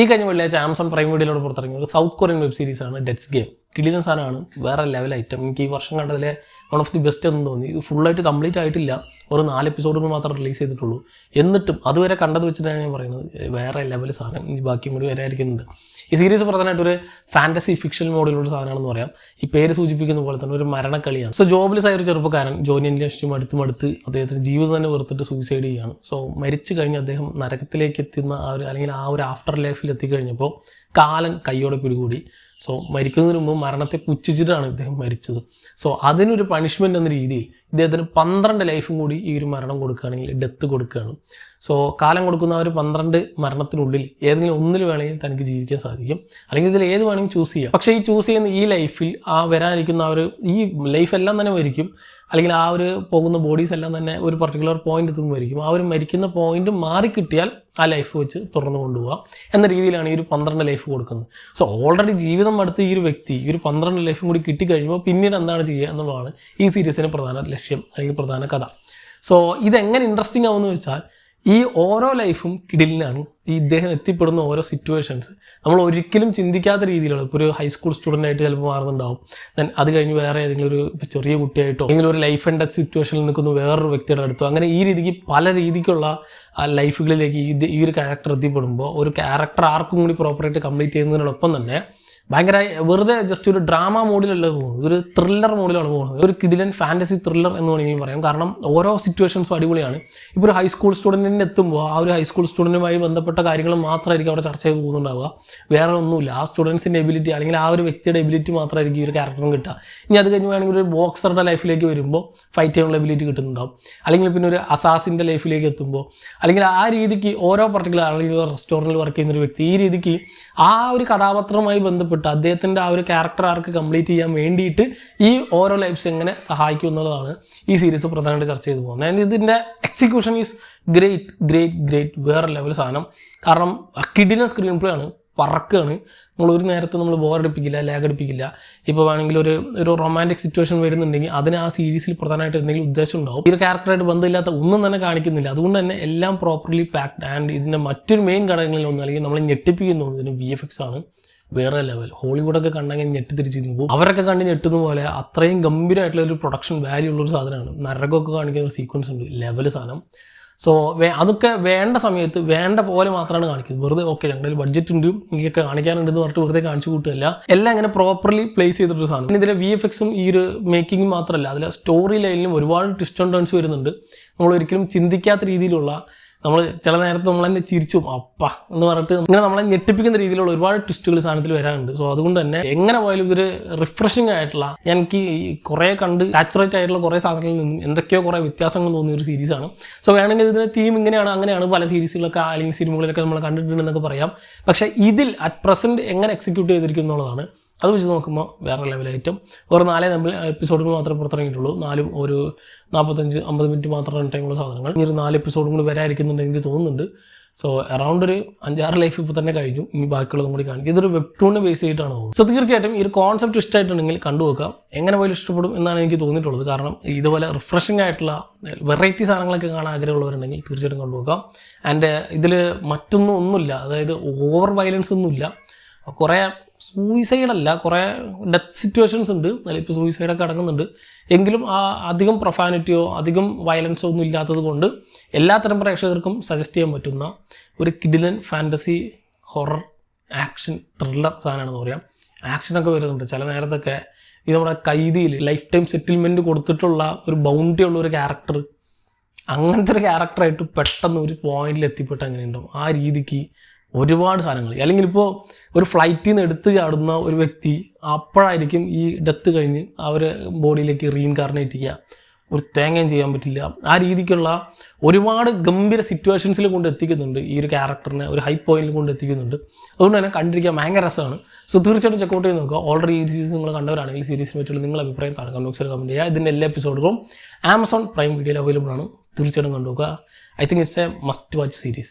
ഈ കഴിഞ്ഞ വെള്ളിയാഴ്ച ആമസോൺ പ്രൈം വീഡിയോയിലൂടെ പുറത്തിറങ്ങിയ ഒരു സൗത്ത് കൊറിയൻ വെബ് സീരീസാണ് ഡെഡ്സ് ഗെയിം. കിടിലൻ സാധനമാണ്, വേറെ ലെവൽ ഐറ്റം. എനിക്ക് ഈ വർഷം കണ്ടതിലെ വൺ ഓഫ് ദി ബെസ്റ്റ് എന്ന് തോന്നി. ഇത് ഫുള്ളായിട്ട് കംപ്ലീറ്റ് ആയിട്ടില്ല, ഒരു 4 എപ്പിസോഡുകൾ മാത്രം റിലീസ് ചെയ്തിട്ടുള്ളൂ. എന്നിട്ടും അതുവരെ കണ്ടത് വെച്ചിട്ടാണ് ഞാൻ പറയുന്നത്, വേറെ ലെവൽ സാധനം. ഇനി ബാക്കിയും കൂടി വരാതിരിക്കുന്നുണ്ട്. ഈ സീരീസ് പ്രധാനമായിട്ട് ഒരു ഫാൻറ്റസി ഫിക്ഷൻ മോഡിലുള്ള സാധനമാണെന്ന് പറയാം. ഈ പേര് സൂചിപ്പിക്കുന്ന പോലെ തന്നെ ഒരു മരണക്കളിയാണ്. സോ ജോബ്ലെസ് ആയ ഒരു ചെറുപ്പക്കാരൻ ജോലി അന്വേഷിച്ചും അടുത്ത് അദ്ദേഹത്തിന് ജീവിതം തന്നെ വെറുത്തിട്ട് സൂയിസൈഡ് ചെയ്യുകയാണ്. സോ മരിച്ചു കഴിഞ്ഞ് അദ്ദേഹം നരകത്തിലേക്ക് എത്തുന്ന അല്ലെങ്കിൽ ആ ഒരു ആഫ്റ്റർ ലൈഫിൽ എത്തിക്കഴിഞ്ഞപ്പോൾ കാലൻ കൈയോടെ പിടികൂടി. സോ മരിക്കുന്നതിന് മുമ്പ് മരണത്തെ പുച്ഛിച്ചിട്ടാണ് ഇദ്ദേഹം മരിച്ചത്. സോ അതിനൊരു പണിഷ്മെൻ്റ് എന്ന രീതിയിൽ ഇദ്ദേഹത്തിന് 12 ലൈഫും കൂടി ഈ ഒരു മരണം കൊടുക്കുകയാണെങ്കിൽ ഡെത്ത് കൊടുക്കുകയാണ്. സോ കാലം കൊടുക്കുന്ന ആ ഒരു 12 മരണത്തിനുള്ളിൽ ഏതെങ്കിലും ഒന്നിൽ വേണമെങ്കിൽ തനിക്ക് ജീവിക്കാൻ സാധിക്കും, അല്ലെങ്കിൽ ഇതിൽ ഏത് വേണമെങ്കിൽ ചൂസ് ചെയ്യാം. പക്ഷേ ഈ ചൂസ് ചെയ്യുന്ന ഈ ലൈഫിൽ വരാനിരിക്കുന്ന ആ ഒരു ഈ ലൈഫ് എല്ലാം തന്നെ മരിക്കും, അല്ലെങ്കിൽ ആ ഒരു പോകുന്ന ബോഡീസ് എല്ലാം തന്നെ ഒരു പർട്ടിക്കുലർ പോയിന്റ് എത്തുമ്പോഴായിരിക്കും. ആ ഒരു മരിക്കുന്ന പോയിന്റ് മാറിക്കിട്ടിയാൽ ആ ലൈഫ് വെച്ച് തുറന്നു കൊണ്ടുപോകാം എന്ന രീതിയിലാണ് ഈ ഒരു 12 ലൈഫ് കൊടുക്കുന്നത്. സോ ഓൾറെഡി ജീവിതം അടുത്ത് ഈ ഒരു വ്യക്തി ഈ ഒരു 12 ലൈഫും കൂടി കിട്ടിക്കഴിയുമ്പോൾ പിന്നീട് എന്താണ് ചെയ്യുക എന്നുള്ളതാണ് ഈ സീരീസിൻ്റെ പ്രധാന ലക്ഷ്യം അല്ലെങ്കിൽ പ്രധാന കഥ. സോ ഇതെങ്ങനെ ഇൻട്രസ്റ്റിംഗ് ആവുമെന്ന് വെച്ചാൽ ഈ ഓരോ ലൈഫും കിടിലിനാണ്. ഈ ഇദ്ദേഹം എത്തിപ്പെടുന്ന ഓരോ സിറ്റുവേഷൻസ് നമ്മൾ ഒരിക്കലും ചിന്തിക്കാത്ത രീതിയിലുള്ള, ഇപ്പോൾ ഒരു ഹൈസ്കൂൾ സ്റ്റുഡൻ്റ് ആയിട്ട് ചിലപ്പോൾ മാറുന്നുണ്ടാവും, ദെൻ അത് കഴിഞ്ഞ് വേറെ ഏതെങ്കിലും ഒരു ചെറിയ കുട്ടിയായിട്ടോ അല്ലെങ്കിൽ ഒരു ലൈഫ് ആൻഡ് ഡെത്ത് സിറ്റുവേഷനിൽ നിൽക്കുന്ന വേറൊരു വ്യക്തിയുടെ അടുത്തോ, അങ്ങനെ ഈ രീതിക്ക് പല രീതിക്കുള്ള ലൈഫുകളിലേക്ക് ഈ ഒരു ക്യാരക്ടർ എത്തിപ്പെടുമ്പോൾ ഒരു ക്യാരക്ടർ ആർക്കും കൂടി പ്രോപ്പറായിട്ട് കംപ്ലീറ്റ് ചെയ്യുന്നതിനോടൊപ്പം തന്നെ ഭയങ്കര വെറുതെ ജസ്റ്റ് ഒരു ഡ്രാമ മോഡിലല്ല പോകുന്നത്, ഒരു ത്രില്ലർ മോഡിലാണ് പോകുന്നത്. ഒരു കിടിലൻ ഫാൻറ്റസി ത്രില്ലർ എന്ന് വേണമെങ്കിലും പറയാം. കാരണം ഓരോ സിറ്റുവേഷൻസും അടിപൊളിയാണ്. ഇപ്പോൾ ഒരു ഹൈസ്കൂൾ സ്റ്റുഡൻറ്റിൻ്റെ എത്തുമ്പോൾ ആ ഒരു ഹൈസ്കൂൾ സ്റ്റുഡൻറ്റുമായി ബന്ധപ്പെട്ട കാര്യങ്ങൾ മാത്രമായിരിക്കും അവിടെ ചർച്ച ചെയ്ത് പോകുന്നുണ്ടാവുക, വേറെ ഒന്നുമില്ല. ആ സ്റ്റുഡൻസിൻ്റെ എബിലിറ്റി അല്ലെങ്കിൽ ആ ഒരു വ്യക്തിയുടെ എബിലിറ്റി മാത്രമായിരിക്കും ഈ ഒരു ക്യാരക്ടറിന് കിട്ടുക. ഇനി അത് കഴിഞ്ഞ് വേണമെങ്കിൽ ഒരു ബോക്സറുടെ ലൈഫിലേക്ക് വരുമ്പോൾ ഫൈറ്റ് ചെയ്യാനുള്ള എബിലിറ്റി കിട്ടുന്നുണ്ടാവും, അല്ലെങ്കിൽ പിന്നെ ഒരു അസാസിൻ്റെ ലൈഫിലേക്ക് എത്തുമ്പോൾ, അല്ലെങ്കിൽ ആ രീതിക്ക് ഓരോ പർട്ടിക്കുലർ അല്ലെങ്കിൽ റെസ്റ്റോറൻറ്റിൽ വർക്ക് ചെയ്യുന്ന ഒരു വ്യക്തി ഈ രീതിക്ക് ആ ഒരു കഥാപാത്രവുമായി ബന്ധപ്പെട്ട് അദ്ദേഹത്തിൻ്റെ ആ ഒരു ക്യാരക്ടർ ആർക്ക് കംപ്ലീറ്റ് ചെയ്യാൻ വേണ്ടിയിട്ട് ഈ ഓരോ ലൈഫ്സ് എങ്ങനെ സഹായിക്കും എന്നുള്ളതാണ് ഈ സീരീസ് പ്രധാനമായിട്ട് ചർച്ച ചെയ്ത് പോകുന്നത്. ആൻഡ് ഇതിൻ്റെ എക്സിക്യൂഷൻ ഈസ് ഗ്രേറ്റ് വേറെ ലെവൽ സാധനം. കാരണം കിടിലൻ സ്ക്രീൻ പ്ലേ ആണ്, പറക്കാണ്. നമ്മൾ ഒരു നേരത്തെ നമ്മൾ ബോറടിപ്പിക്കില്ല, ലാഗടിപ്പിക്കില്ല. ഇപ്പോൾ വേണമെങ്കിൽ ഒരു റൊമാൻറ്റിക് സിറ്റുവേഷൻ വരുന്നുണ്ടെങ്കിൽ അതിന് ആ സീരീസിൽ പ്രധാനമായിട്ട് എന്തെങ്കിലും ഉദ്ദേശം ഉണ്ടാവും. ഈ ഒരു ക്യാരക്ടറായിട്ട് ബന്ധമില്ലാത്ത ഒന്നും തന്നെ കാണിക്കുന്നില്ല. അതുകൊണ്ട് തന്നെ എല്ലാം പ്രോപ്പർലി പാക്ഡ്. ആൻഡ് ഇതിൻ്റെ മറ്റൊരു മെയിൻ ഘടകങ്ങളിലൊന്നും, അല്ലെങ്കിൽ നമ്മളെ ഞെട്ടിപ്പിക്കുന്ന ഇതിന് VFX ആണ് വേറെ ലെവൽ. ഹോളിവുഡൊക്കെ കണ്ടെങ്കിൽ ഞെട്ടി തിരിച്ചിരുന്നു പോകും. അവരൊക്കെ കണ്ട് ഞെട്ടുന്ന പോലെ അത്രയും ഗംഭീരമായിട്ടുള്ള ഒരു പ്രൊഡക്ഷൻ വാല്യൂ ഉള്ളൊരു സാധനമാണ്. നരകമൊക്കെ കാണിക്കുന്ന ഒരു സീക്വൻസ് ഉണ്ട്, ലെവൽ സാധനം. സോ അതൊക്കെ വേണ്ട സമയത്ത് വേണ്ട പോലെ മാത്രമാണ് കാണിക്കുന്നത്. വെറുതെ ഓക്കെ ഞങ്ങളുടെ ബഡ്ജറ്റ് ഉണ്ട് എനിക്കൊക്കെ കാണിക്കാനുണ്ടെന്ന് പറഞ്ഞിട്ട് വെറുതെ കാണിച്ചു കൂട്ടുകയല്ല, എല്ലാം ഇങ്ങനെ പ്രോപ്പർലി പ്ലേസ് ചെയ്തിട്ടൊരു സാധനം. ഇതിലെ VFXും ഈ ഒരു മേക്കിങ്ങും മാത്രമല്ല, അതിലെ സ്റ്റോറി ലൈനിലും ഒരുപാട് ട്വിസ്റ്റ് ആൻഡ് ടേൺസ് വരുന്നുണ്ട്. നമ്മൾ ഒരിക്കലും ചിന്തിക്കാത്ത രീതിയിലുള്ള, നമ്മൾ ചില നേരത്ത് നമ്മൾ തന്നെ ചിരിച്ചു അപ്പ എന്ന് പറഞ്ഞിട്ട് ഇങ്ങനെ നമ്മളെ ഞെട്ടിപ്പിക്കുന്ന രീതിയിലുള്ള ഒരുപാട് ട്വിസ്റ്റുകൾ സാധനത്തിൽ വരാനുണ്ട്. സോ അതുകൊണ്ട് തന്നെ എങ്ങനെ പോയാലും ഇതൊരു റിഫ്രഷിംഗ് ആയിട്ടുള്ള, എനിക്ക് കുറേ കണ്ട് സാച്ചുറേറ്റ് ആയിട്ടുള്ള കുറേ സാധനങ്ങളിൽ നിന്നും എന്തൊക്കെയോ കുറേ വ്യത്യാസങ്ങൾ തോന്നിയ ഒരു സീരീസാണ്. സോ വേണമെങ്കിൽ ഇതിൻ്റെ തീം ഇങ്ങനെയാണ് അങ്ങനെയാണ് പല സീരീസുകളൊക്കെ അല്ലെങ്കിൽ സിനിമകളിലൊക്കെ നമ്മൾ കണ്ടിട്ടുണ്ടെന്നൊക്കെ പറയാം. പക്ഷേ ഇതിൽ അറ്റ് പ്രസൻറ്റ് എങ്ങനെ എക്സിക്യൂട്ട് ചെയ്തിരിക്കും എന്നുള്ളതാണ്. അത് വെച്ച് നോക്കുമ്പോൾ വേറെ ലെവൽ ഐറ്റം. ഒരു 4 എപ്പിസോഡുകൾ മാത്രമേ പുറത്തിറങ്ങിയിട്ടുള്ളൂ. 4 ഒരു 45-50 മിനിറ്റ് മാത്രം റൺ ടൈമുള്ള സാധനങ്ങൾ. ഇനി ഒരു 4 എപ്പിസോഡും കൂടി വരാതിരിക്കുന്നുണ്ടെങ്കിൽ എനിക്ക് തോന്നുന്നുണ്ട്. സോ അറൗണ്ട് ഒരു 5-6 ലൈഫ് ഇപ്പോൾ തന്നെ കഴിഞ്ഞു. ഇനി ബാക്കിയുള്ളതും കൂടി കാണിക്കും. ഇതൊരു വെബ്ടൂണിനെ ബേസ് ചെയ്തിട്ടാണ് പോകുന്നത്. സോ തീർച്ചയായിട്ടും ഈ ഒരു കോൺസെപ്റ്റ് ഇഷ്ടമായിട്ടുണ്ടെങ്കിൽ കണ്ടുവെക്കാം. എങ്ങനെ പോലും ഇഷ്ടപ്പെടും എന്നാണ് എനിക്ക് തോന്നിയിട്ടുള്ളത്. കാരണം ഇതുപോലെ റിഫ്രഷിംഗ് ആയിട്ടുള്ള വെറൈറ്റി സാധനങ്ങളൊക്കെ കാണാൻ ആഗ്രഹമുള്ളവരുണ്ടെങ്കിൽ തീർച്ചയായിട്ടും കണ്ടുവെക്കാം. ആൻഡ് ഇതിൽ ഒന്നുമില്ല, അതായത് ഓവർ വയലൻസ് ഒന്നുമില്ല. കുറേ സൂയിസൈഡല്ല, കുറേ ഡെത്ത് സിറ്റുവേഷൻസ് ഉണ്ട്, അതിൽ ഇപ്പോൾ സൂയിസൈഡൊക്കെ അടങ്ങുന്നുണ്ട്. എങ്കിലും അധികം പ്രൊഫാനിറ്റിയോ അധികം വയലൻസോ ഒന്നും ഇല്ലാത്തത് കൊണ്ട് എല്ലാത്തരം പ്രേക്ഷകർക്കും സജസ്റ്റ് ചെയ്യാൻ പറ്റുന്ന ഒരു കിഡിലൻ ഫാൻറ്റസി ഹൊറർ ആക്ഷൻ ത്രില്ലർ സാധനമാണെന്ന് പറയാം. ആക്ഷനൊക്കെ വരുന്നുണ്ട് ചില നേരത്തൊക്കെ. ഇത് നമ്മുടെ കൈദിയിൽ ലൈഫ് ടൈം സെറ്റിൽമെൻറ്റ് കൊടുത്തിട്ടുള്ള ഒരു ബൗണ്ടറി ഉള്ള ഒരു ക്യാരക്ടർ, അങ്ങനത്തെ ഒരു ക്യാരക്ടറായിട്ട് പെട്ടെന്ന് ഒരു പോയിന്റിൽ എത്തിപ്പെട്ട് അങ്ങനെ ഉണ്ടാവും. ആ രീതിക്ക് ഒരുപാട് സാധനങ്ങൾ. അല്ലെങ്കിൽ ഇപ്പോൾ ഒരു ഫ്ലൈറ്റിൽ നിന്ന് എടുത്ത് ചാടുന്ന ഒരു വ്യക്തി അപ്പോഴായിരിക്കും ഈ ഡെത്ത് കഴിഞ്ഞ് അവർ ബോഡിയിലേക്ക് റീഇൻകാർണേറ്റ് ചെയ്യുക. ഒരു തേങ്ങയും ചെയ്യാൻ പറ്റില്ല. ആ രീതിക്കുള്ള ഒരുപാട് ഗംഭീര സിറ്റുവേഷൻസിൽ കൊണ്ട് എത്തിക്കുന്നുണ്ട് ഈ ഒരു ക്യാരക്ടറിനെ, ഒരു ഹൈ പോയിന്റിൽ കൊണ്ട് എത്തിക്കുന്നുണ്ട്. അതുകൊണ്ട് തന്നെ കണ്ടിരിക്കാൻ ഭയങ്കര രസമാണ്. സോ തീർച്ചയായിട്ടും ചെക്കൗട്ട് ചെയ്ത് നോക്കുക. ഓൾറെഡി ഈ സീരീസ് നിങ്ങൾ കണ്ടവരാണെങ്കിൽ സീരീസിനെ പറ്റിയുള്ള നിങ്ങളുടെ അഭിപ്രായം താഴെ കമന്റ് ബോക്സിൽ കമന്റ് ചെയ്യുക. ഇതിൻ്റെ എല്ലാ എപ്പിസോഡുകളും ആമസോൺ പ്രൈം വീഡിയോയിൽ അവൈലബിൾ ആണ്. തീർച്ചയായിട്ടും കണ്ടുനോക്കുക. I think it's a must watch series.